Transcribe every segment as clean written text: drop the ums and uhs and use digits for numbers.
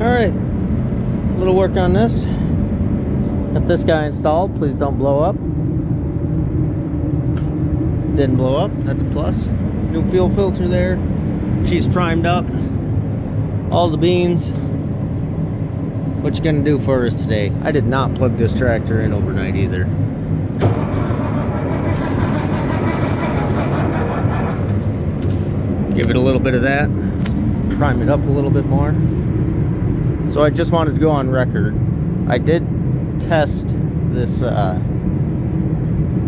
Alright, a little work on this. Got this guy installed. Please don't blow up. Didn't blow up, that's a plus. New fuel filter there. She's primed up. All the beans. What you gonna do for us today? I did not plug this tractor in overnight either. Give it a little bit of that. Prime it up a little bit more. So I just wanted to go on record. I did test this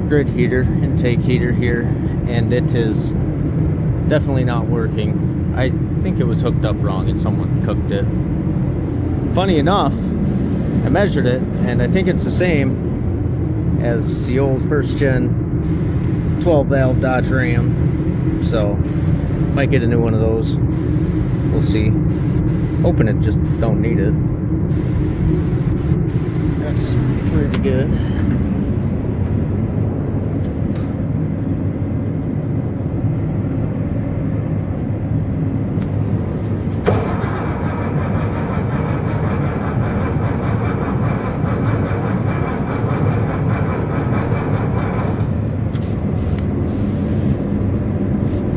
grid heater, intake heater here, and it is definitely not working. I think it was hooked up wrong and someone cooked it. Funny enough, I measured it and I think it's the same as the old first gen 12 valve Dodge Ram. So might get a new one of those. We'll see. Hoping it just don't need it. That's pretty good.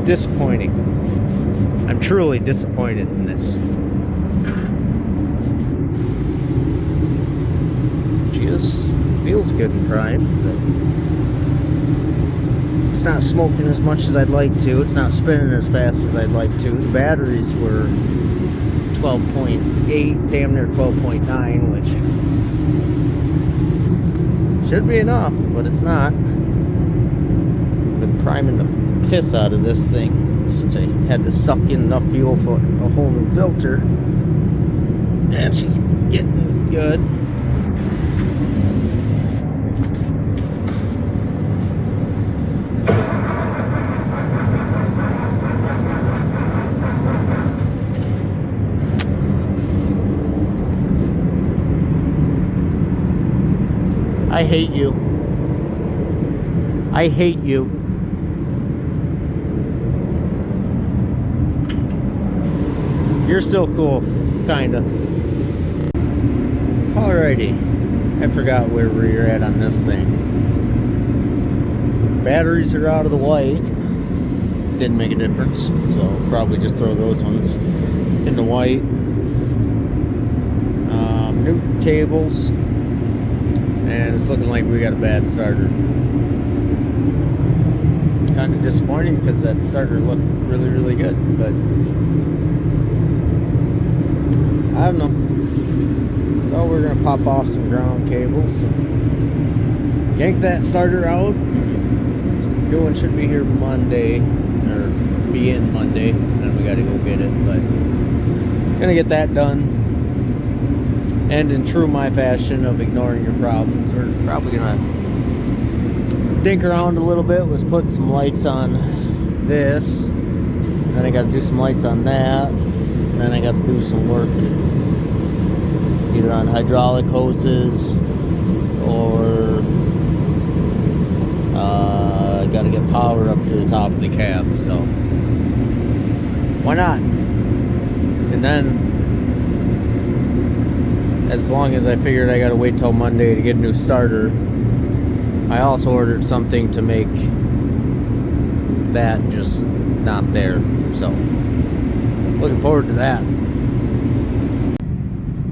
Disappointing. I'm truly disappointed in this. She just feels good and primed, but it's not smoking as much as I'd like to. It's not spinning as fast as I'd like to. The batteries were 12.8, damn near 12.9, which should be enough, but it's not. Been priming the piss out of this thing since I had to suck in enough fuel for a whole new filter, and she's getting good. I hate you. I hate you. You're still cool, kinda. Alrighty, I forgot where we were at on this thing. Batteries are out of the white. Didn't make a difference, so I'll probably just throw those ones in the white. New cables, and it's looking like we got a bad starter. Kind of disappointing because that starter looked really, really good, but I don't know. So we're gonna pop off some ground cables, yank that starter out. New one should be here Monday, or be in Monday, and then we gotta go get it, but gonna get that done. And in true my fashion of ignoring your problems, we're probably gonna dink around a little bit. Was putting some lights on this, then I gotta do some lights on that. Then I got to do some work either on hydraulic hoses or I got to get power up to the top of the cab, so why not? And then as long as I figured I got to wait till Monday to get a new starter, I also ordered something to make that just not there, so looking forward to that.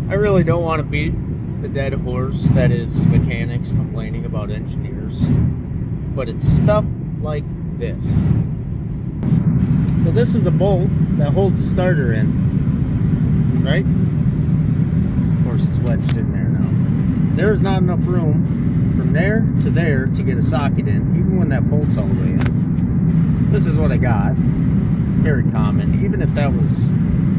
I really don't want to beat the dead horse that is mechanics complaining about engineers, but it's stuff like this. So this is the bolt that holds the starter in, right? Of course it's wedged in there now. There is not enough room from there to there to get a socket in, even when that bolt's all the way in. This is what I got. Very common, even if that was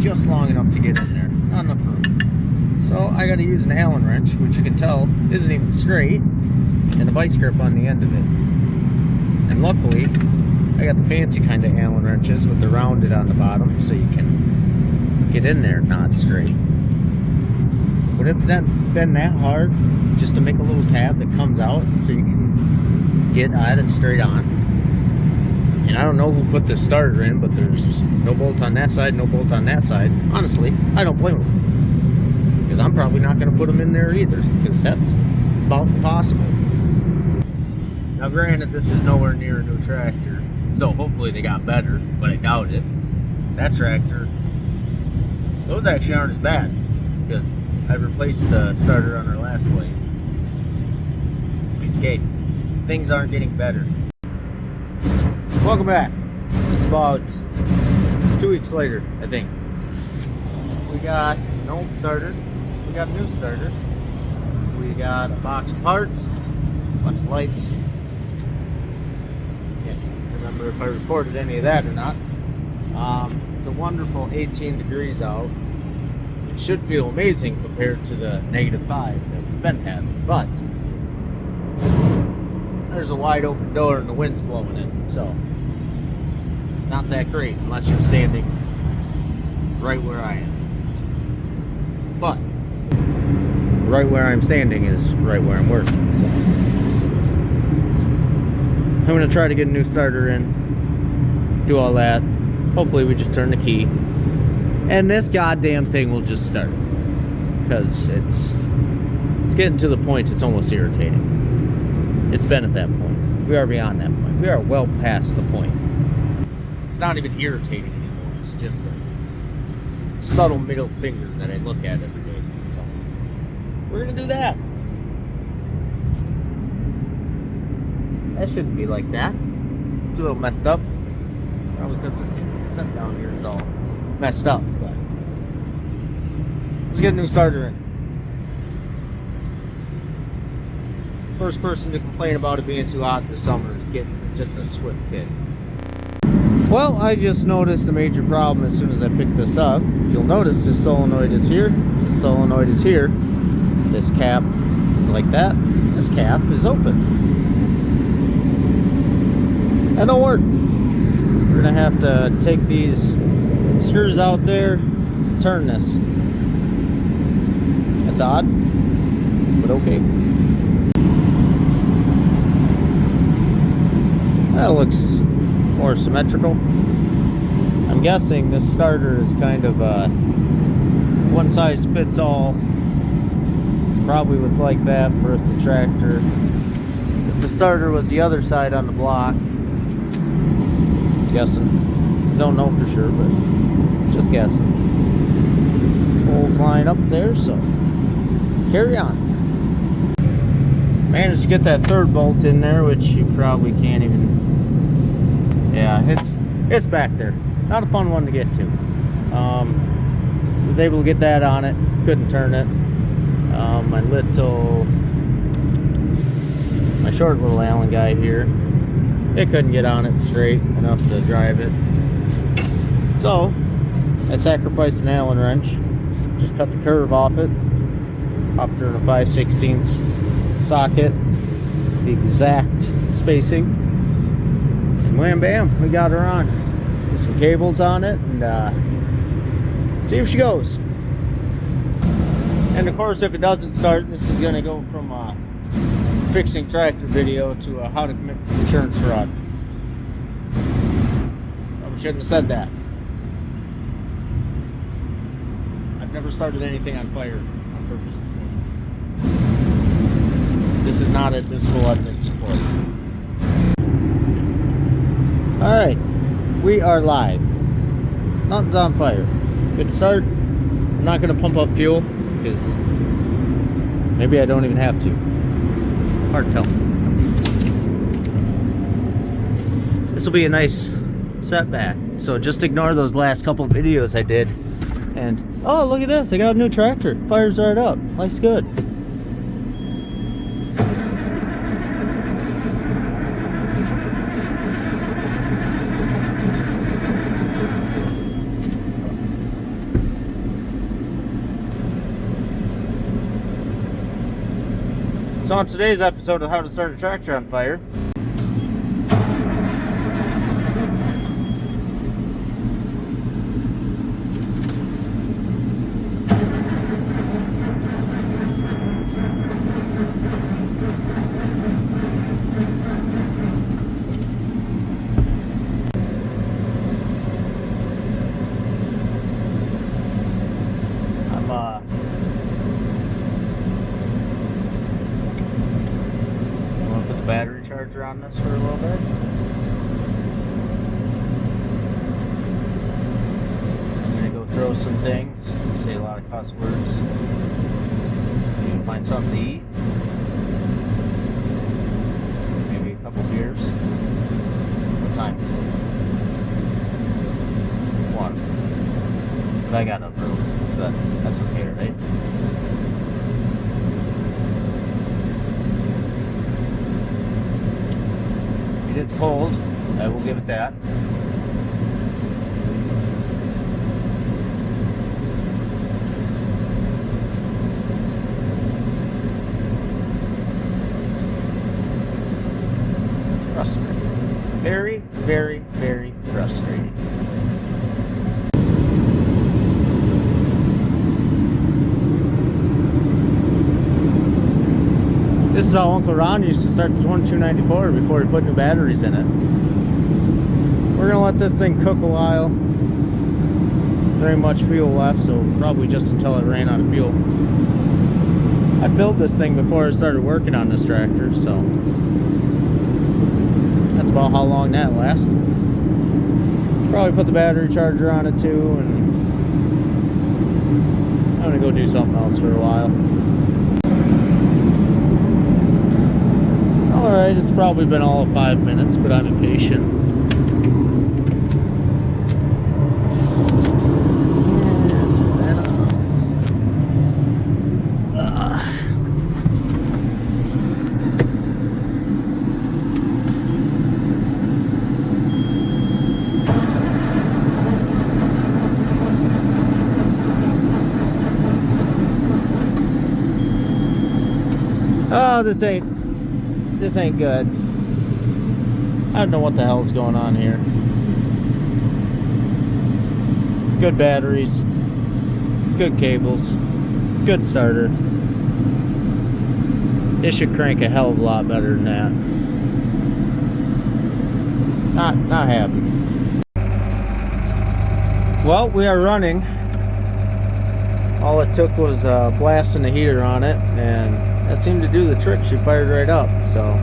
just long enough to get in there, not enough room. So I got to use an Allen wrench, which you can tell isn't even straight, and a vice grip on the end of it. And luckily I got the fancy kind of Allen wrenches with the rounded on the bottom, so you can get in there not straight. Would it have been that hard just to make a little tab that comes out so you can get at it straight on? And I don't know who put this starter in, but there's no bolt on that side, no bolt on that side. Honestly, I don't blame them. because I'm probably not going to put them in there either, because that's about impossible. Now granted, this is nowhere near a new tractor, so hopefully they got better, but I doubt it. That tractor, those actually aren't as bad, because I replaced the starter on our last one. Piece of cake. Things aren't getting better. Welcome back. It's about 2 weeks later, I think. We got an old starter, we got a new starter, we got a box of parts, a bunch of lights. Can't remember if I recorded any of that or not. It's a wonderful 18 degrees out. It should feel amazing compared to the -5 that we've been having, but there's a wide open door and the wind's blowing in, so not that great unless you're standing right where I am. But right where I'm standing is right where I'm working, so I'm gonna try to get a new starter in, do all that. Hopefully we just turn the key and this goddamn thing will just start, because it's getting to the point it's almost irritating. It's been at that point. We are beyond that point. We are well past the point. It's not even irritating anymore. It's just a subtle middle finger that I look at every day. So we're gonna do that. That shouldn't be like that. It's a little messed up. Probably because this set down here is all messed up. But let's get a new starter in. First person to complain about it being too hot this summer is getting just a Swift kit. Well, I just noticed a major problem as soon as I picked this up. You'll notice this solenoid is here, this solenoid is here, this cap is like that, this cap is open. That don't work. We're gonna have to take these screws out there, turn this. That's odd, but okay. That looks more symmetrical. I'm guessing this starter is kind of one size fits all. It's probably was like that for the tractor. If the starter was the other side on the block, guessing. Don't know for sure, but just guessing. Holes line up there, so carry on. Managed to get that third bolt in there, which you probably can't even. Yeah, it's back there. Not a fun one to get to. Was able to get that on it. Couldn't turn it. My short little Allen guy here, it couldn't get on it straight enough to drive it. So I sacrificed an Allen wrench. Just cut the curve off it. Popped her in a 5/16 socket. The exact spacing. Wham bam, we got her on. Put some cables on it and see if she goes. And of course, if it doesn't start, this is going to go from a fixing tractor video to a how to commit insurance fraud. Probably shouldn't have said that. I've never started anything on fire on purpose before. This is not admissible evidence support. Alright, we are live. Nothing's on fire. Good start. I'm not going to pump up fuel because maybe I don't even have to. Hard to tell. This will be a nice setback. So just ignore those last couple of videos I did. And, oh, look at this. I got a new tractor. Fires right up. Life's good. So on today's episode of How to Start a Tractor on Fire, on this for a little bit. I'm gonna go throw some things, say a lot of cuss words. Maybe find something to eat. Maybe a couple beers. What time is it? It's 1. But I got up early, so that's okay, right? It's cold, I will give it that. Frustrating. Very, very, very frustrating. This is how Uncle Ron used to start the 2294 before he put new batteries in it. We're gonna let this thing cook a while. Very much fuel left, so probably just until it ran out of fuel. I filled this thing before I started working on this tractor, so that's about how long that lasts. Probably put the battery charger on it too, and I'm gonna go do something else for a while. Alright, it's probably been all of 5 minutes, but I'm impatient. Oh, this ain't good. I don't know what the hell's going on here. Good batteries, good cables, good starter. This should crank a hell of a lot better than that. Not happy. Well, we are running. All it took was blasting the heater on it, and that seemed to do the trick. She fired right up. So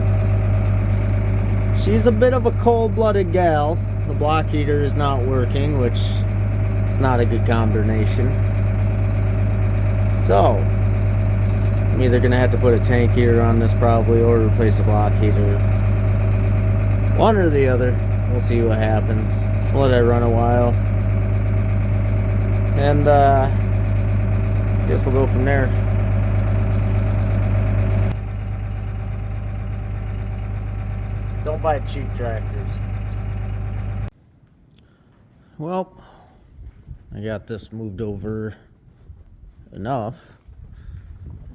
she's a bit of a cold-blooded gal. The block heater is not working, which is not a good combination. So I'm either gonna have to put a tank heater on this probably, or replace the block heater. One or the other. We'll see what happens. We'll let it run a while, and guess we'll go from there. Don't buy cheap tractors. Well, I got this moved over enough.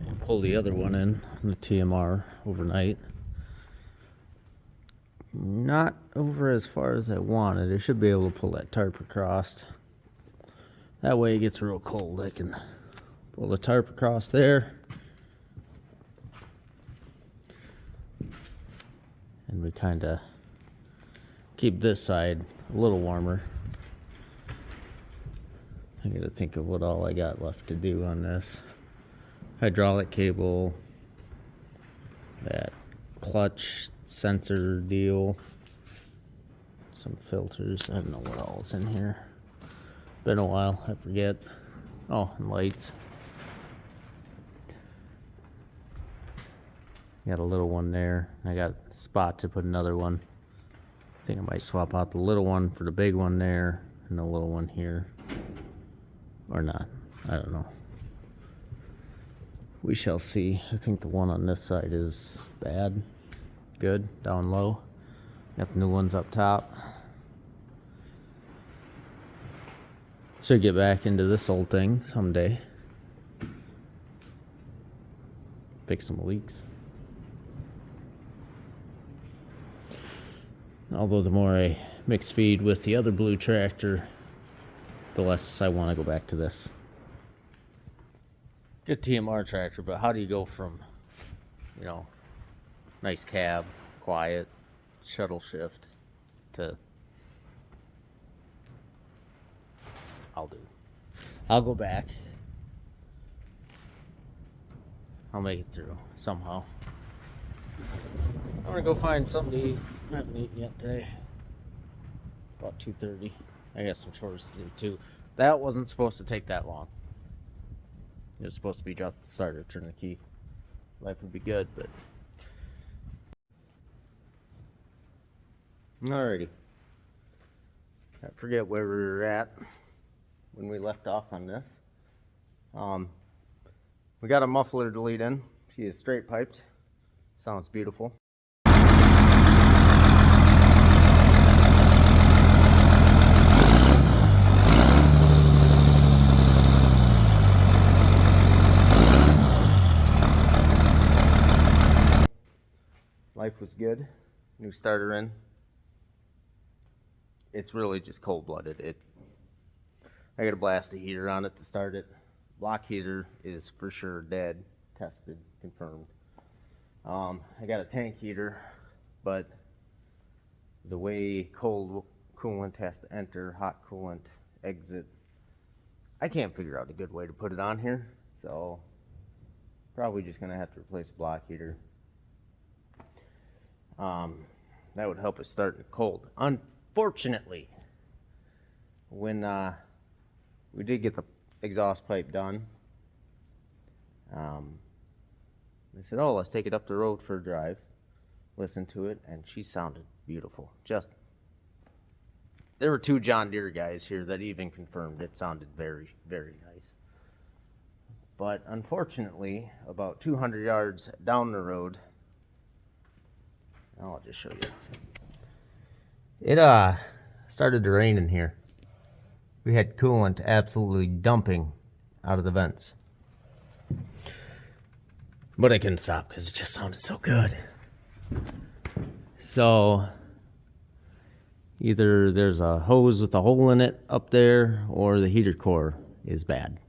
And pull the other one in, the TMR, overnight. Not over as far as I wanted. I should be able to pull that tarp across. That way it gets real cold. I can pull the tarp across there. And we kind of keep this side a little warmer. I gotta think of what all I got left to do on this. Hydraulic cable, that clutch sensor deal, some filters. I don't know what all is in here. Been a while, I forget. Oh, and lights. Got a little one there. I got a spot to put another one. I think I might swap out the little one for the big one there, and the little one here. Or not. I don't know. We shall see. I think the one on this side is bad. Good. Down low. Got the new ones up top. Should get back into this old thing someday. Fix some leaks. Although the more I mix feed with the other blue tractor, the less I want to go back to this. Good TMR tractor, but how do you go from, you know, nice cab, quiet, shuttle shift to I'll go back. I'll make it through somehow. I'm gonna go find something to eat. I haven't eaten yet today. About 2:30. I got some chores to do too. That wasn't supposed to take that long. It was supposed to be drop the starter, turn the key. Life would be good, but alrighty. I forget where we were at when we left off on this. We got a muffler delete in. She is straight piped. Sounds beautiful. Life was good. New starter in. It's really just cold-blooded. I got to blast the heater on it to start it. Block heater is for sure dead, tested, confirmed. I got a tank heater, but the way cold coolant has to enter, hot coolant exit, I can't figure out a good way to put it on here, so probably just gonna have to replace the block heater. That would help us start it cold. Unfortunately, when we did get the exhaust pipe done, they said, oh, let's take it up the road for a drive. Listen to it, and she sounded beautiful. There were 2 John Deere guys here that even confirmed it sounded very, very nice. But unfortunately, about 200 yards down the road, I'll just show you. It started to rain in here. We had coolant absolutely dumping out of the vents. But I couldn't stop because it just sounded so good. So either there's a hose with a hole in it up there, or the heater core is bad.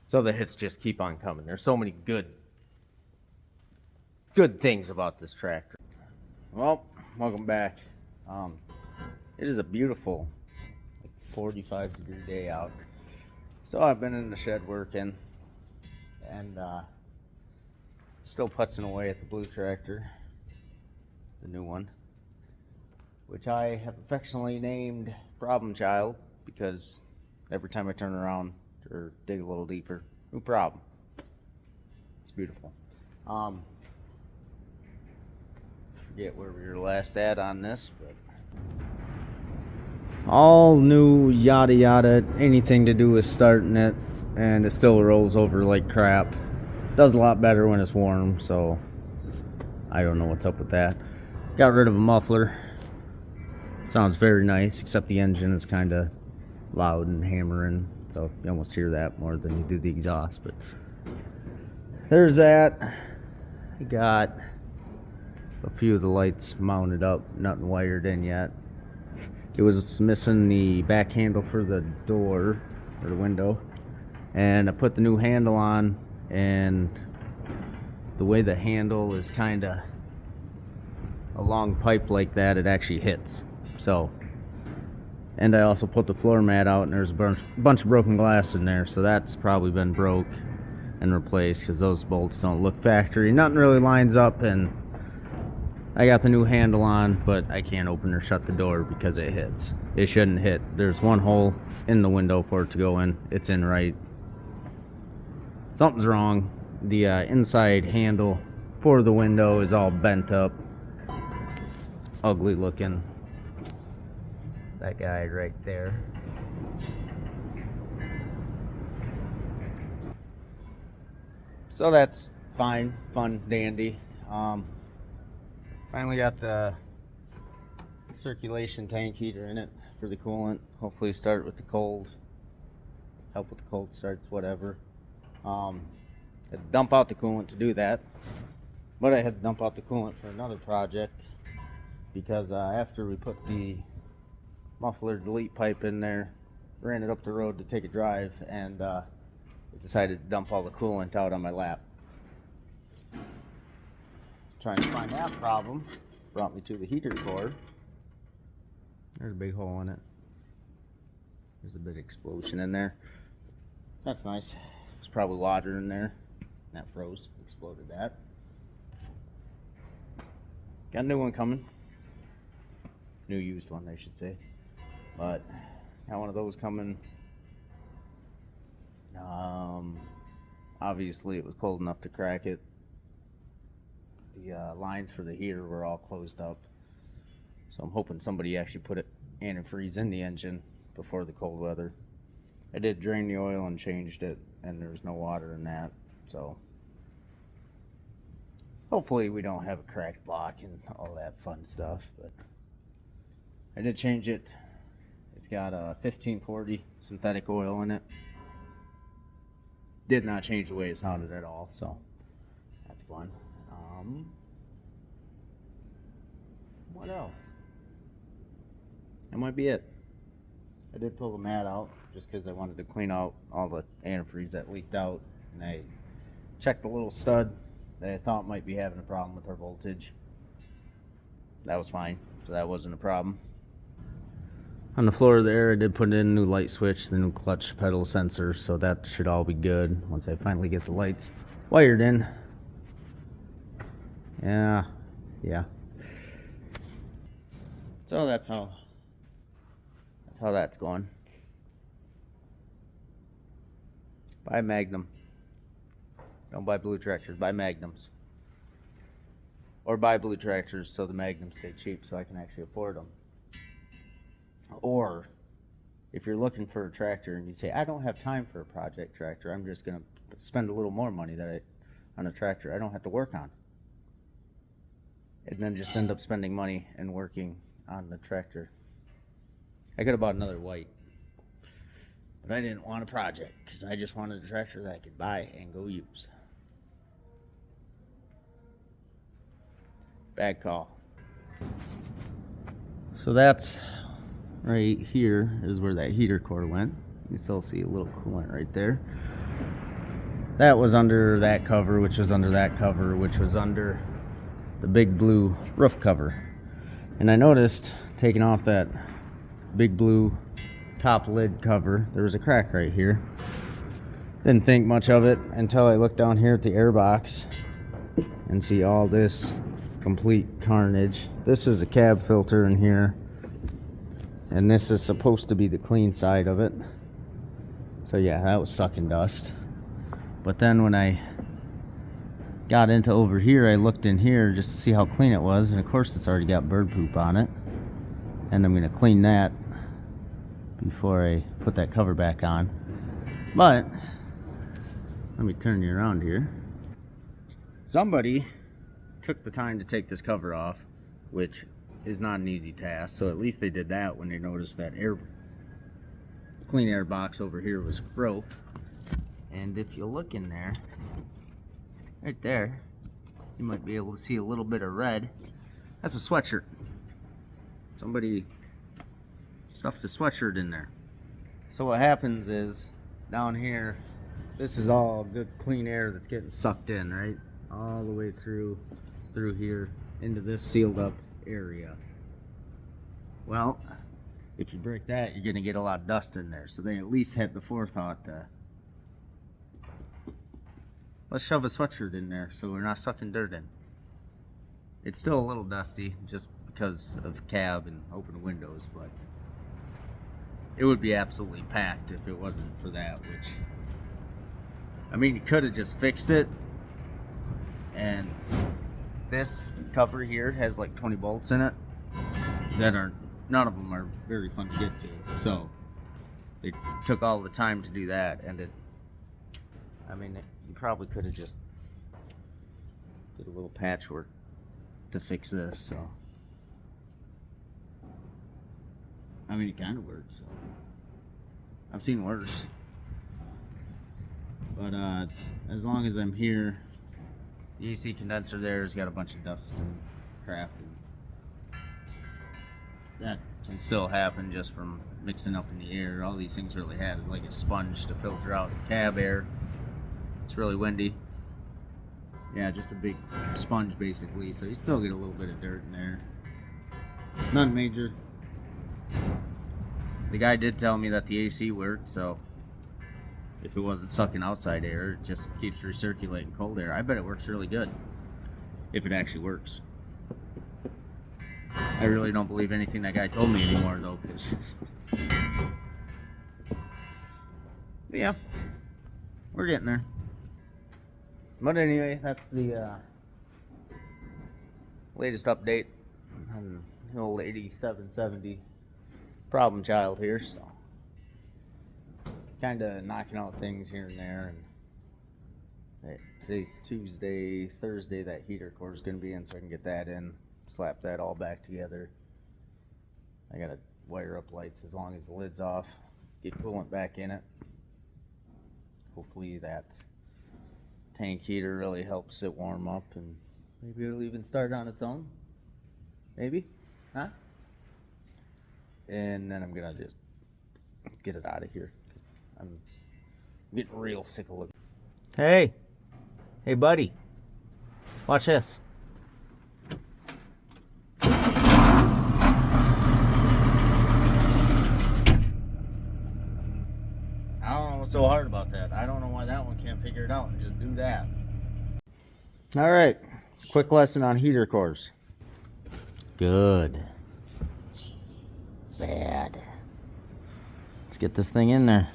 So the hits just keep on coming. There's so many good things about this tractor. Well, welcome back. It is a beautiful 45-degree day out. So I've been in the shed working and still putzing away at the blue tractor, the new one, which I have affectionately named Problem Child, because every time I turn around or dig a little deeper, new problem. It's beautiful. Forget where we were last at on this, but all new yada yada, anything to do with starting it, and it still rolls over like crap. Does a lot better when it's warm, so I don't know what's up with that. Got rid of a muffler. Sounds very nice, except the engine is kind of loud and hammering, so you almost hear that more than you do the exhaust. But there's that. I got a few of the lights mounted up, nothing wired in yet. It was missing the back handle for the door or the window, and I put the new handle on, and the way the handle is kind of a long pipe like that, it actually hits. So, and I also put the floor mat out, and there's a bunch of broken glass in there, so that's probably been broke and replaced because those bolts don't look factory. Nothing really lines up, and I got the new handle on, but I can't open or shut the door because it hits. It shouldn't hit. There's one hole in the window for it to go in. It's in right. Something's wrong. The inside handle for the window is all bent up. Ugly looking. That guy right there. So that's fine, fun, dandy. Finally got the circulation tank heater in it for the coolant. Hopefully start with the cold. Help with the cold starts, whatever. Had to dump out the coolant to do that. But I had to dump out the coolant for another project, because after we put the muffler delete pipe in there, ran it up the road to take a drive, and decided to dump all the coolant out on my lap. Trying to find that problem brought me to the heater core. There's a big hole in it. There's a big explosion in there. That's nice. There's probably water in there. That froze, exploded that. Got a new one coming. New used one, I should say. But got one of those coming. Obviously it was cold enough to crack it. The lines for the heater were all closed up. So I'm hoping somebody actually put antifreeze in the engine before the cold weather. I did drain the oil and changed it, and there's no water in that. So hopefully we don't have a cracked block and all that fun stuff. But I did change it. It's got a 1540 synthetic oil in it. Did not change the way it sounded at all, so that's fun. What else? That might be it. I did pull the mat out just because I wanted to clean out all the antifreeze that leaked out, and I checked the little stud that I thought might be having a problem with our voltage. That was fine, so that wasn't a problem. On the floor there, I did put in a new light switch, the new clutch pedal sensor, so that should all be good once I finally get the lights wired in. Yeah. So that's how that's going. Buy Magnum. Don't buy blue tractors, buy Magnums. Or buy blue tractors so the Magnums stay cheap so I can actually afford them. Or if you're looking for a tractor and you say, I don't have time for a project tractor, I'm just going to spend a little more money on a tractor I don't have to work on. And then just end up spending money and working on the tractor. I could have bought another white, but I didn't want a project because I just wanted a tractor that I could buy and go use. Bad call. So that's right here is where that heater core went. You can still see a little coolant right there. That was under that cover, which was under that cover, which was under the big blue roof cover. And I noticed, taking off that big blue top lid cover, there was a crack right here. Didn't think much of it until I looked down here at the airbox and see all this complete carnage. This is a cab filter in here, and this is supposed to be the clean side of it. So yeah, that was sucking dust. But then when I got into over here, I looked in here just to see how clean it was, and of course it's already got bird poop on it. And I'm going to clean that before I put that cover back on. But let me turn you around here. Somebody took the time to take this cover off, which is not an easy task. So at least they did that when they noticed that clean air box over here was broke. And if you look in there, right there, you might be able to see a little bit of red. That's a sweatshirt. Somebody stuffed a sweatshirt in there. So what happens is, down here, this is all good clean air that's getting sucked in, right? All the way through here into this sealed up area. Well, if you break that, you're gonna get a lot of dust in there. So they at least had the forethought to, let's shove a sweatshirt in there so we're not sucking dirt in. It's still a little dusty just because of cab and open windows, but it would be absolutely packed if it wasn't for that, which, I mean, you could have just fixed it. And this cover here has like 20 bolts in it that are, none of them are very fun to get to. So they took all the time to do that, and you probably could have just did a little patchwork to fix this. So I mean, it kind of works. So I've seen worse, but as long as I'm here, the AC condenser there has got a bunch of dust and crap, and that can still happen just from mixing up in the air. All these things really have is like a sponge to filter out the cab air. It's really windy. Yeah, just a big sponge basically, so you still get a little bit of dirt in there. Nothing major. The guy did tell me that the AC worked, so if it wasn't sucking outside air, it just keeps recirculating cold air. I bet it works really good, if it actually works. I really don't believe anything that guy told me anymore, though, because... yeah, we're getting there. But anyway, that's the latest update on the old 8770 problem child here, so kind of knocking out things here and there. And today's Tuesday, Thursday that heater core is going to be in, so I can get that in, slap that all back together. I gotta wire up lights as long as the lid's off, get coolant back in it. Hopefully that tank heater really helps it warm up, and maybe it'll even start on its own. Maybe, huh? And then I'm gonna just get it out of here, because I'm getting real sick of looking. Hey buddy, watch this. I don't know what's so hard about that. I don't know why that one can't figure it out and just do that. Alright, quick lesson on heater cores. Good. Bad. Let's get this thing in there.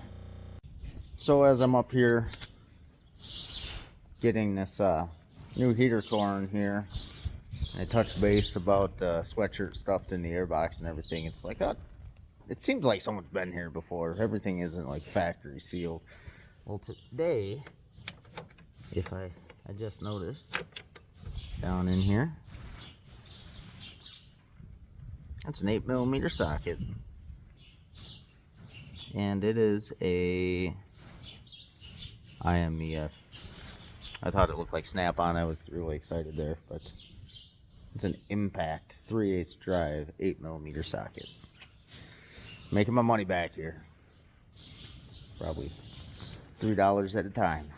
So as I'm up here getting this new heater core in here, I touched base about the sweatshirt stuffed in the airbox and everything. It's like, it seems like someone's been here before. Everything isn't like factory sealed. Well, today, if I just noticed down in here, that's an 8mm socket, and it is a IMEF. I thought it looked like snap-on. I was really excited there, but it's an impact 3/8 drive 8mm socket. Making my money back here. Probably $3 at a time.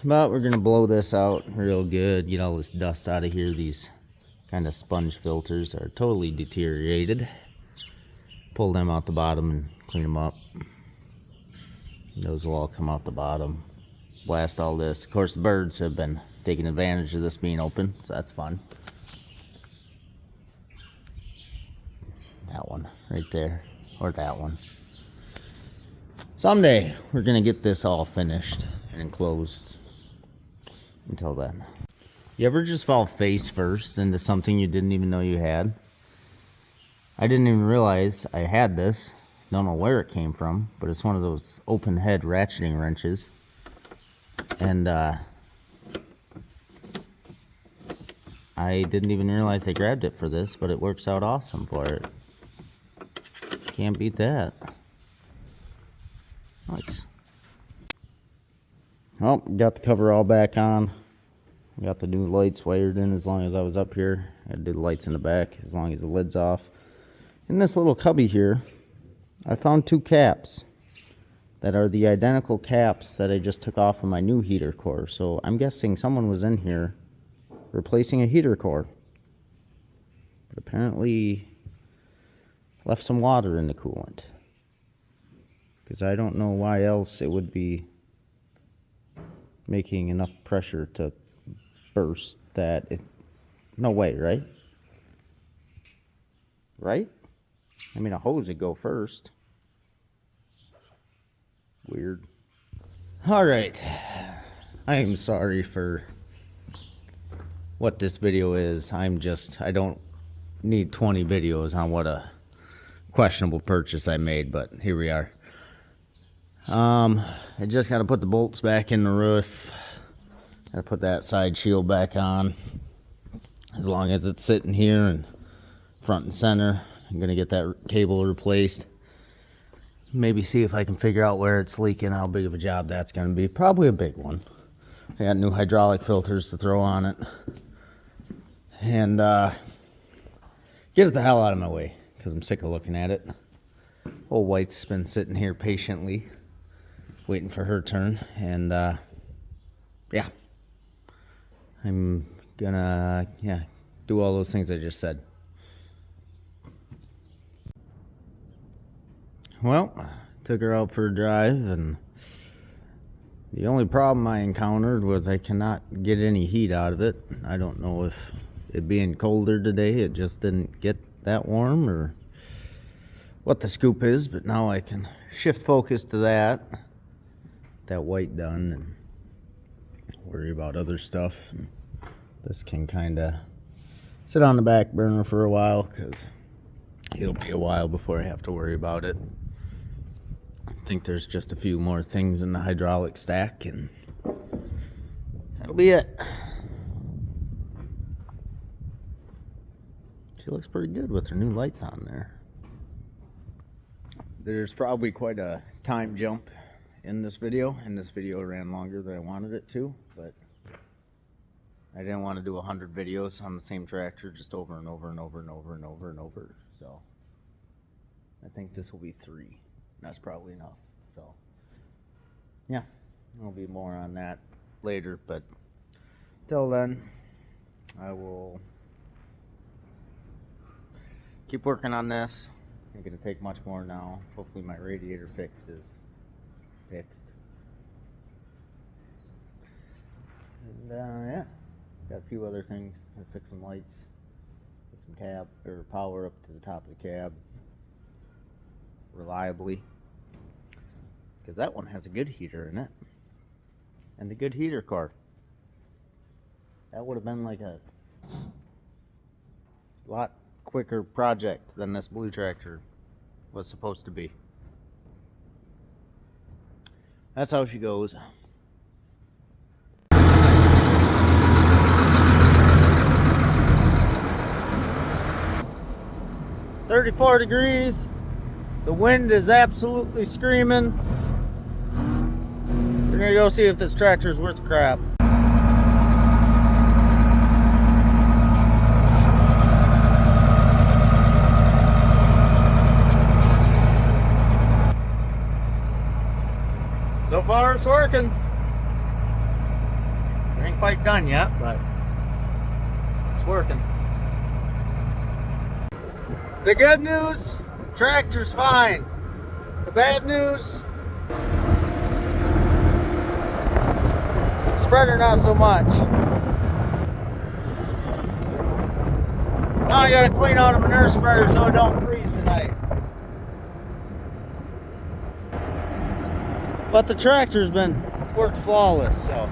But we're gonna blow this out real good, get all this dust out of here. These kind of sponge filters are totally deteriorated. Pull them out the bottom and clean them up. Those will all come out the bottom. Blast all this. Of course, the birds have been taking advantage of this being open, so that's fun. That one right there, or that one. Someday we're gonna get this all finished and enclosed. Until then, you ever just fall face first into something you didn't even know you had? I didn't even realize I had this. Don't know where it came from, but it's one of those open head ratcheting wrenches, and I didn't even realize I grabbed it for this, but it works out awesome for it. Can't beat that. Nice. Well, got the cover all back on. Got the new lights wired in as long as I was up here. I did lights in the back as long as the lid's off. In this little cubby here, I found 2 caps that are the identical caps that I just took off of my new heater core. So I'm guessing someone was in here replacing a heater core, but apparently left some water in the coolant, because I don't know why else it would be making enough pressure to burst that it... No way, right? Right? I mean, a hose would go first. Weird. Alright. I am sorry for what this video is. I don't need 20 videos on what a questionable purchase I made, but here we are. I just got to put the bolts back in the roof. Got to put that side shield back on. As long as it's sitting here and front and center, I'm going to get that cable replaced. Maybe see if I can figure out where it's leaking, how big of a job that's going to be. Probably a big one. I got new hydraulic filters to throw on it. And get it the hell out of my way, because I'm sick of looking at it. Old White's been sitting here patiently waiting for her turn, and yeah, I'm gonna do all those things I just said. Well, took her out for a drive, and the only problem I encountered was I cannot get any heat out of it. I don't know if it being colder today, it just didn't get that warm, or what the scoop is, but now I can shift focus to that white done, and worry about other stuff. And this can kind of sit on the back burner for a while, because it'll be a while before I have to worry about it. I think there's just a few more things in the hydraulic stack, and that'll be it. She looks pretty good with her new lights on there. There's probably quite a time jump in this video, and this video ran longer than I wanted it to, but I didn't want to do 100 videos on the same tractor just over and over and over and over and over and over. So I think this will be 3. That's probably enough. So yeah, there'll be more on that later, but till then I will keep working on this. Ain't gonna take much more now. Hopefully my radiator fix is fixed. And yeah, got a few other things. I'll fix some lights, get some cab or power up to the top of the cab reliably, because that one has a good heater in it, and a good heater cord. That would have been like a lot quicker project than this blue tractor was supposed to be. That's how she goes. 34 degrees. The wind is absolutely screaming. We're gonna go see if this tractor is worth crap. So far it's working. It ain't quite done yet, but it's working. The good news, tractor's fine. The bad news, spreader not so much. Now I gotta clean out a manure spreader so it don't freeze tonight. But the tractor's been worked flawless, so